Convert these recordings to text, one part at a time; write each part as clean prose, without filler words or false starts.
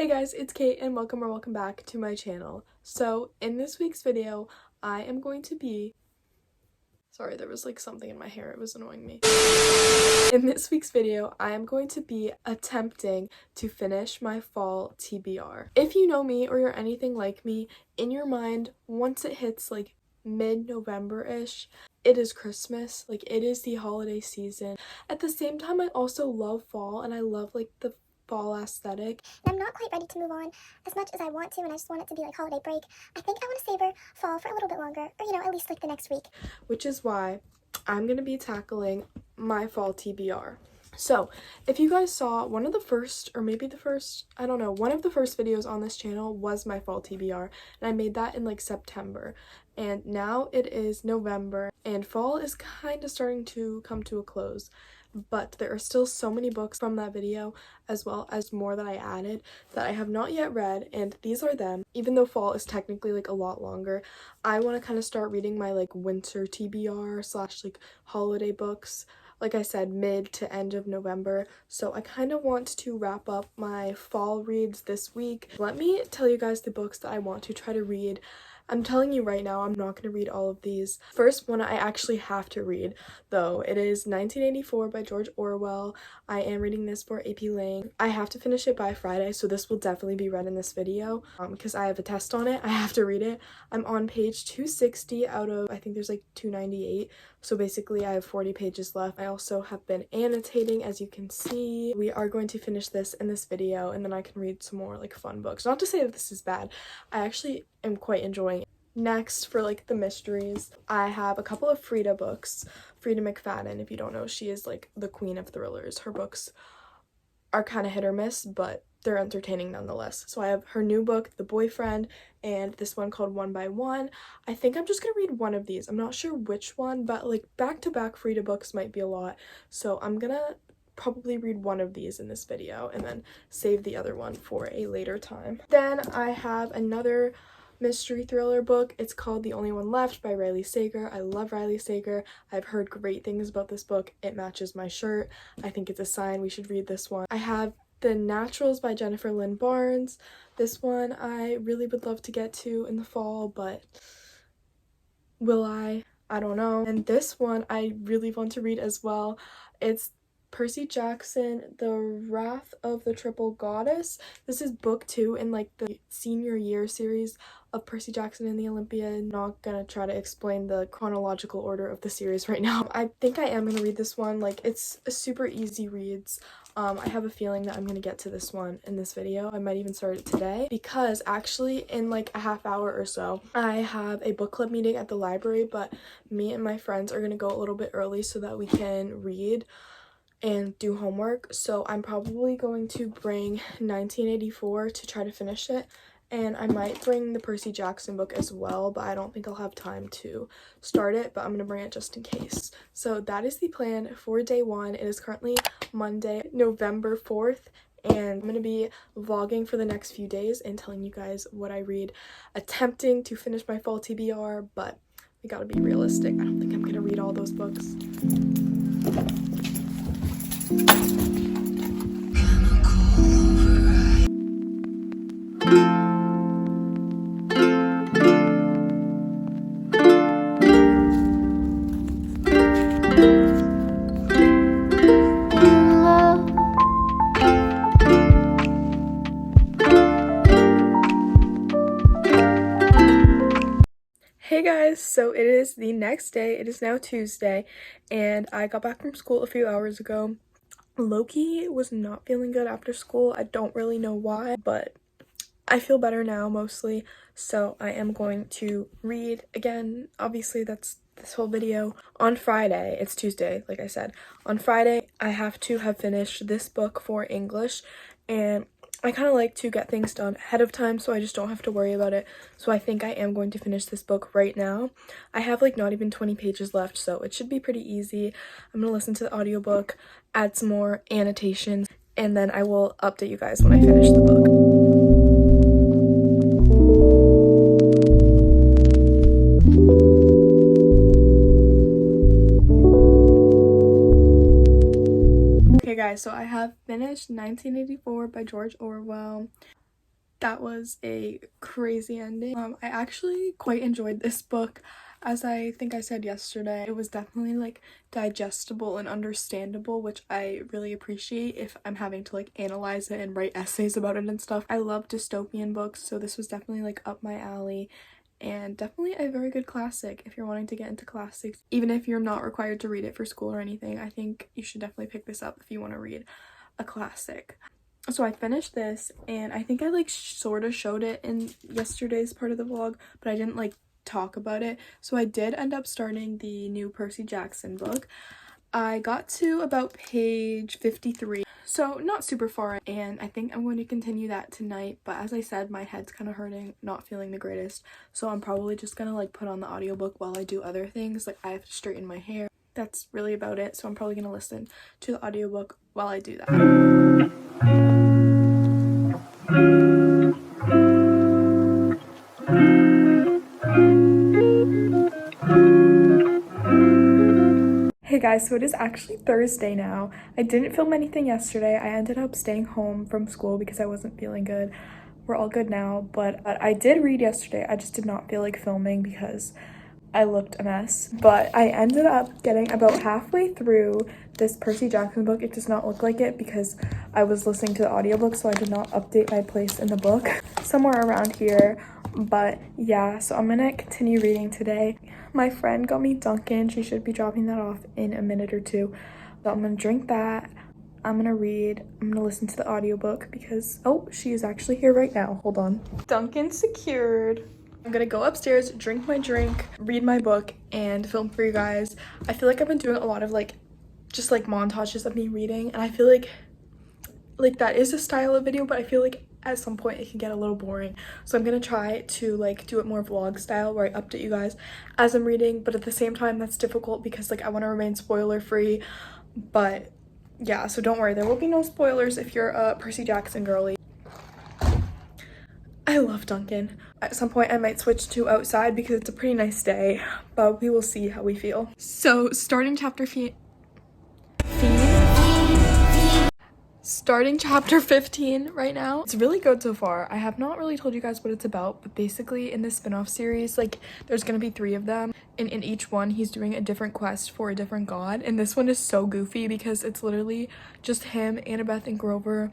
Hey guys, it's Kate and welcome back to my channel. So in this week's video, I am going to be... Sorry, there was like something in my hair, it was annoying me. In this week's video, I am going to be attempting to finish my fall TBR. If you know me or you're anything like me, in your mind, once it hits like mid-November-ish, it is Christmas, like it is the holiday season. At the same time, I also love fall and I love like the fall aesthetic. I'm not quite ready to move on as much as I want to, and I just want it to be like holiday break. I think I want to savor fall for a little bit longer, or at least like the next week. Which is why I'm gonna be tackling my fall TBR. So if you guys saw one of the first, or maybe the first, I don't know, one of the first videos on this channel was my fall TBR, and I made that in like September, and now it is November and fall is kind of starting to come to a close. But there are still so many books from that video, as well as more that I added that I have not yet read, and these are them. Even though fall is technically like a lot longer, I want to kind of start reading my like winter TBR slash like holiday books, like I said, mid to end of November. So I kind of want to wrap up my fall reads this week. Let me tell you guys the books that I want to try to read. I'm telling you right now, I'm not going to read all of these. First one I actually have to read, though. It is 1984 by George Orwell. I am reading this for AP Lang. I have to finish it by Friday, so this will definitely be read in this video because I have a test on it. I have to read it. I'm on page 260 out of, I think there's like 298. So basically I have 40 pages left. I also have been annotating, as you can see. We are going to finish this in this video, and then I can read some more like fun books. Not to say that this is bad. I actually am quite enjoying it. Next, for like the mysteries, I have a couple of Frida books. Frida McFadden, if you don't know, she is like the queen of thrillers. Her books are kind of hit or miss, but they're entertaining nonetheless. So I have her new book, The Boyfriend, and this one called One by One. I think I'm just gonna read one of these. I'm not sure which one, but like back-to-back Frida books might be a lot. So I'm gonna probably read one of these in this video and then save the other one for a later time. Then I have another mystery thriller book. It's called The Only One Left by Riley Sager. I love Riley Sager. I've heard great things about this book. It matches my shirt. I think it's a sign we should read this one. I have The Naturals by Jennifer Lynn Barnes. This one I really would love to get to in the fall, but will I? I don't know. And this one I really want to read as well. It's Percy Jackson, The Wrath of the Triple Goddess. This is book 2 in like the senior year series of Percy Jackson and the Olympiad. Not gonna try to explain the chronological order of the series right now. I think I am gonna read this one. Like, it's a super easy reads. I have a feeling that I'm gonna get to this one in this video. I might even start it today because actually in like a half hour or so I have a book club meeting at the library, but me and my friends are gonna go a little bit early so that we can read and do homework. So I'm probably going to bring 1984 to try to finish it, and I might bring the Percy Jackson book as well, but I don't think I'll have time to start it, but I'm gonna bring it just in case. So that is the plan for day 1. It is currently Monday, November 4th, and I'm gonna be vlogging for the next few days and telling you guys what I read, attempting to finish my fall TBR, but we gotta be realistic. I don't think I'm gonna read all those books. Hey guys, so it is the next day. It is now Tuesday, and I got back from school a few hours ago. Loki was not feeling good after school. I don't really know why, but I feel better now mostly, so I am going to read again. Obviously, that's this whole video. On Friday, it's Tuesday, like I said. On Friday, I have to have finished this book for English, and I kind of like to get things done ahead of time so I just don't have to worry about it. So I think I am going to finish this book right now. I have like not even 20 pages left, so it should be pretty easy. I'm gonna listen to the audiobook, add some more annotations, and then I will update you guys when I finish the book. Okay guys, so I have finished 1984 by George Orwell. That was a crazy ending. I actually quite enjoyed this book. As I think I said yesterday, it was definitely like digestible and understandable, which I really appreciate if I'm having to like analyze it and write essays about it and stuff. I love dystopian books, so this was definitely like up my alley, and definitely a very good classic if you're wanting to get into classics. Even if you're not required to read it for school or anything, I think you should definitely pick this up if you want to read a classic. So I finished this, and I think I like sort of showed it in yesterday's part of the vlog, but I didn't like talk about it. So I did end up starting the new Percy Jackson book. I got to about page 53, so not super far, and I think I'm going to continue that tonight. But as I said, my head's kind of hurting, not feeling the greatest, so I'm probably just gonna like put on the audiobook while I do other things. Like I have to straighten my hair. That's really about it, so I'm probably gonna listen to the audiobook while I do that. Hey guys, so it is actually Thursday now. I didn't film anything yesterday. I ended up staying home from school because I wasn't feeling good. We're all good now, but I did read yesterday. I just did not feel like filming because I looked a mess. But I ended up getting about halfway through this Percy Jackson book. It does not look like it because I was listening to the audiobook, so I did not update my place in the book. Somewhere around here. But yeah, so I'm gonna continue reading today. My friend got me Dunkin'. She should be dropping that off in a minute or two. So I'm gonna drink that. I'm gonna read. I'm gonna listen to the audiobook because, oh, she is actually here right now. Hold on. Dunkin' secured. I'm gonna go upstairs, drink my drink, read my book, and film for you guys. I feel like I've been doing a lot of like, just like montages of me reading, and I feel like that is a style of video, but I feel like at some point it can get a little boring. So I'm gonna try to like do it more vlog style where I update you guys as I'm reading, but at the same time that's difficult because like I want to remain spoiler free. But yeah, so don't worry, there will be no spoilers if you're a Percy Jackson girly. I love Dunkin'. At some point I might switch to outside because it's a pretty nice day, but we will see how we feel. So starting chapter 15 right now. It's really good so far. I have not really told you guys what it's about, but basically in this spin-off series, like there's gonna be 3 of them, and in each one he's doing a different quest for a different god. And this one is so goofy because it's literally just him, Annabeth, and Grover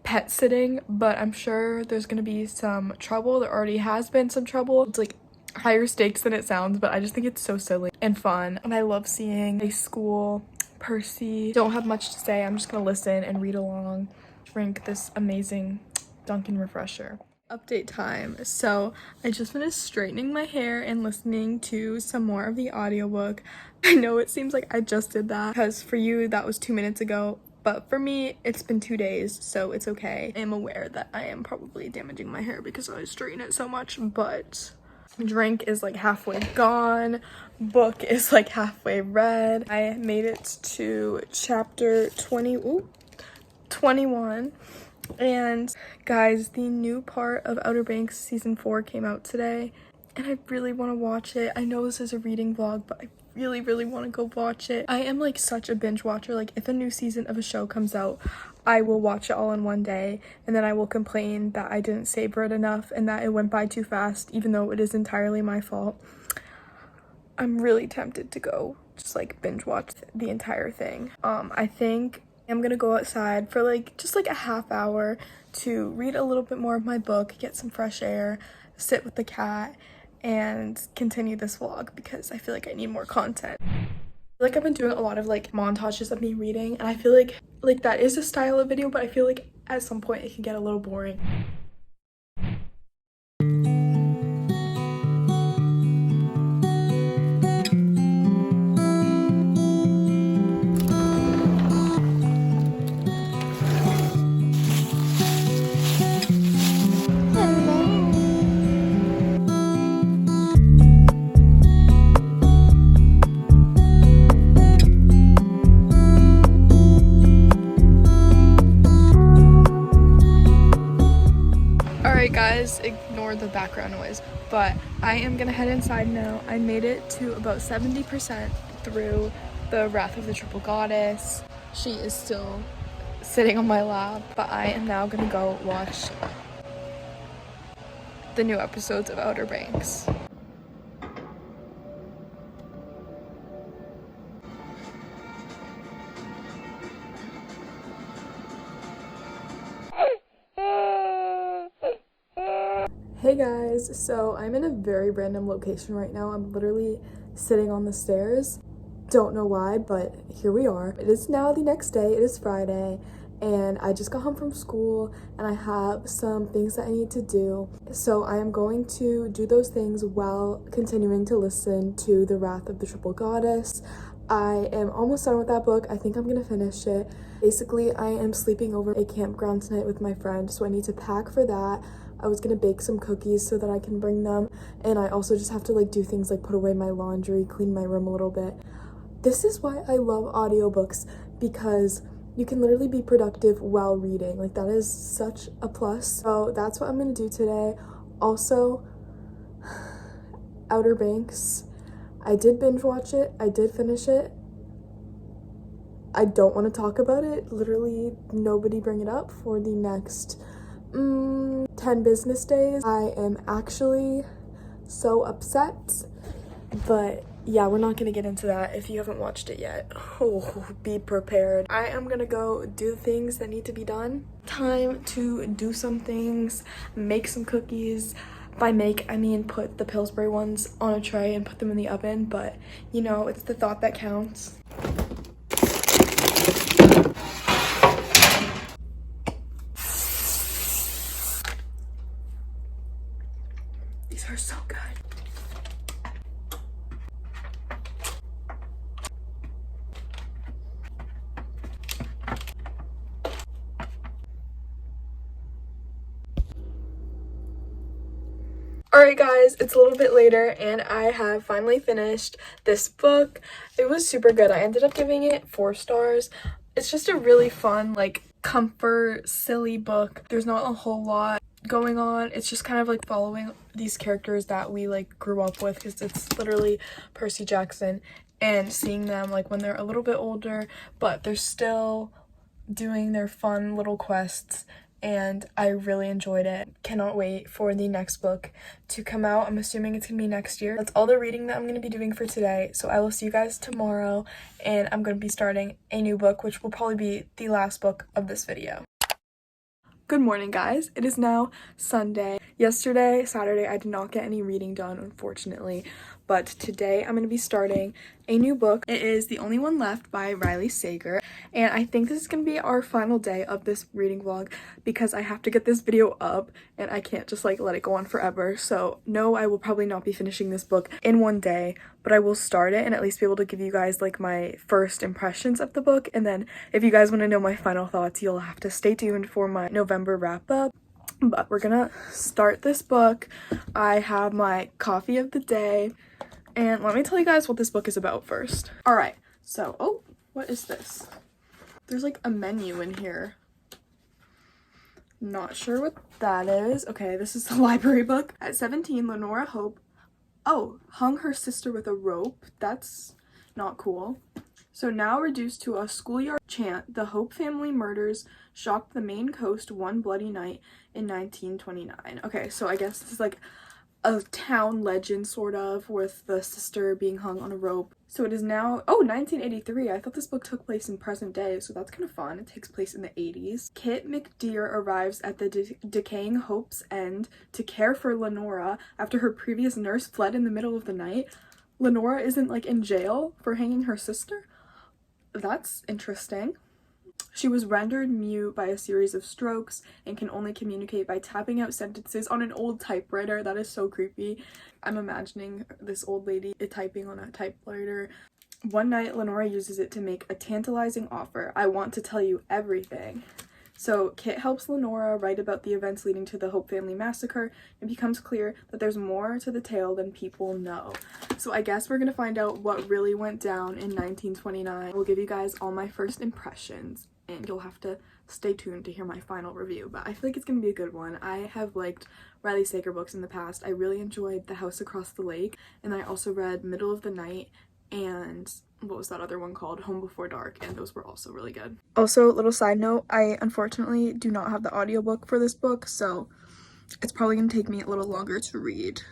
pet sitting, but I'm sure there's gonna be some trouble. There already has been some trouble. It's like higher stakes than it sounds, but I just think it's so silly and fun, and I love seeing a school Percy. Don't have much to say. I'm just gonna listen and read along, drink this amazing Dunkin' refresher. Update time. So I just finished straightening my hair and listening to some more of the audiobook. I know it seems like I just did that because for you that was 2 minutes ago, but for me it's been 2 days, so it's okay. I am aware that I am probably damaging my hair because I straighten it so much, but drink is like halfway gone, book is like halfway read. I made it to chapter 21, and guys, the new part of Outer Banks season 4 came out today, and I really want to watch it. I know this is a reading vlog, but I really want to go watch it. I am like such a binge watcher. Like if a new season of a show comes out, I will watch it all in one day, and then I will complain that I didn't savor it enough and that it went by too fast, even though it is entirely my fault. I'm really tempted to go just like binge watch the entire thing. I think I'm gonna go outside for like just like a half hour to read a little bit more of my book, get some fresh air, sit with the cat, and continue this vlog because I feel like I need more content. Like I've been doing a lot of like montages of me reading, and I feel like that is a style of video, but I feel like at some point it can get a little boring. Guys, ignore the background noise, but I am gonna head inside now. I made it to about 70% through the Wrath of the Triple Goddess. She is still sitting on my lap, but I am now gonna go watch the new episodes of Outer Banks. Hey guys, so I'm in a very random location right now. I'm literally sitting on the stairs. Don't know why, but here we are. It is now the next day. It is Friday, and I just got home from school, and I have some things that I need to do. So I am going to do those things while continuing to listen to The Wrath of the Triple Goddess. I am almost done with that book. I think I'm gonna finish it. Basically, I am sleeping over at a campground tonight with my friend, so I need to pack for that. I was gonna bake some cookies so that I can bring them, and I also just have to like do things like put away my laundry, clean my room a little bit. This is why I love audiobooks, because you can literally be productive while reading. Like, that is such a plus. So that's what I'm gonna do today. Also, Outer Banks, I did binge watch it, I did finish it. I don't want to talk about it. Literally nobody bring it up for the next 10 business days. I am actually so upset, but yeah, we're not gonna get into that. If you haven't watched it yet, oh, be prepared. I am gonna go do the things that need to be done. Time to do some things, make some cookies. By make, I mean put the Pillsbury ones on a tray and put them in the oven, but you know, it's the thought that counts. These are so good. Alright guys, it's a little bit later and I have finally finished this book. It was super good. I ended up giving it 4 stars. It's just a really fun, like, comfort, silly book. There's not a whole lot going on. It's just kind of like following these characters that we like grew up with, because it's literally Percy Jackson, and seeing them like when they're a little bit older, but they're still doing their fun little quests, and I really enjoyed it. Cannot wait for the next book to come out. I'm assuming it's gonna be next year. That's all the reading that I'm gonna be doing for today, so I will see you guys tomorrow, and I'm gonna be starting a new book, which will probably be the last book of this video. Good morning, guys. It is now Sunday. Yesterday, Saturday, I did not get any reading done, unfortunately, but today I'm going to be starting a new book. It is The Only One Left by Riley Sager, and I think this is going to be our final day of this reading vlog, because I have to get this video up and I can't just like let it go on forever. So no, I will probably not be finishing this book in one day, but I will start it and at least be able to give you guys like my first impressions of the book. And then if you guys want to know my final thoughts, you'll have to stay tuned for my November wrap up. But we're gonna start this book. I have my coffee of the day, and let me tell you guys what this book is about first. All right, so, oh, what is this? There's like a menu in here. Not sure what that is. Okay, this is the library book. At 17, Lenora Hope, hung her sister with a rope. That's not cool. So now reduced to a schoolyard chant, the Hope family murders shocked the Maine coast one bloody night in 1929. Okay, so I guess this is like a town legend, sort of, with the sister being hung on a rope. So it is now, 1983. I thought this book took place in present day, so that's kind of fun. It takes place in the 80s. Kit McDeer arrives at the decaying Hope's End to care for Lenora after her previous nurse fled in the middle of the night. Lenora isn't like in jail for hanging her sister? That's interesting. She was rendered mute by a series of strokes and can only communicate by tapping out sentences on an old typewriter. That is so creepy. I'm imagining this old lady typing on a typewriter. One night, Lenora uses it to make a tantalizing offer. I want to tell you everything. So Kit helps Lenora write about the events leading to the Hope family massacre. It becomes clear that there's more to the tale than people know. So I guess we're gonna find out what really went down in 1929. We'll give you guys all my first impressions, and you'll have to stay tuned to hear my final review, but I feel like it's gonna be a good one. I have liked Riley Sager books in the past. I really enjoyed The House Across the Lake, and I also read Middle of the Night and what was that other one called? Home Before Dark, and those were also really good. Also, little side note, I unfortunately do not have the audiobook for this book, so it's probably gonna take me a little longer to read.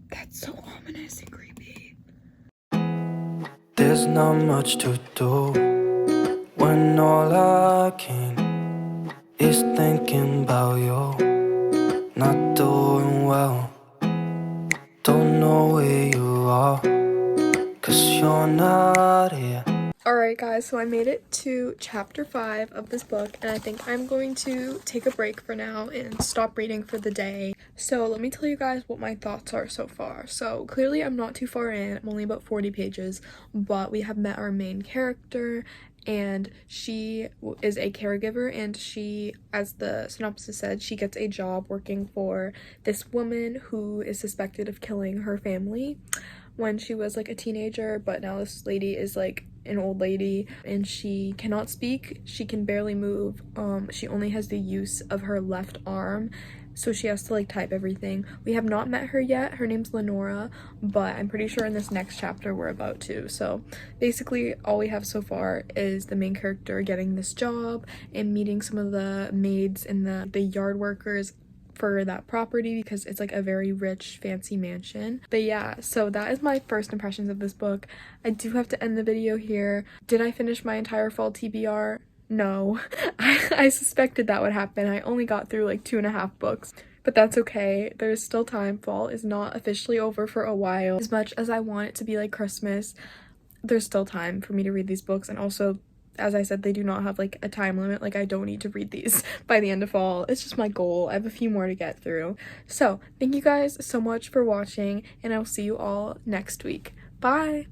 That's so ominous and creepy. There's not much to do when all I can is thinking about you. Not doing well, don't know where you are, 'cause you're not here. Alright guys, so I made it to chapter 5 of this book, and I think I'm going to take a break for now and stop reading for the day. So let me tell you guys what my thoughts are so far. So clearly I'm not too far in, I'm only about 40 pages, but we have met our main character, and she is a caregiver, and she, as the synopsis said, she gets a job working for this woman who is suspected of killing her family when she was like a teenager, but now this lady is like an old lady and she cannot speak, she can barely move, she only has the use of her left arm, so she has to like type everything. We have not met her yet, her name's Lenora, but I'm pretty sure in this next chapter we're about to. So basically all we have so far is the main character getting this job and meeting some of the maids and the yard workers for that property, because it's like a very rich fancy mansion. But yeah, so that is my first impressions of this book. I do have to end the video here. Did I finish my entire fall TBR? No. I suspected that would happen. I only got through like 2.5 books, but that's okay. There's still time. Fall is not officially over for a while. As much as I want it to be like Christmas, there's still time for me to read these books. And also, as I said, they do not have like a time limit. Like, I don't need to read these by the end of fall. It's just my goal. I have a few more to get through. So thank you guys so much for watching, and I'll see you all next week. Bye.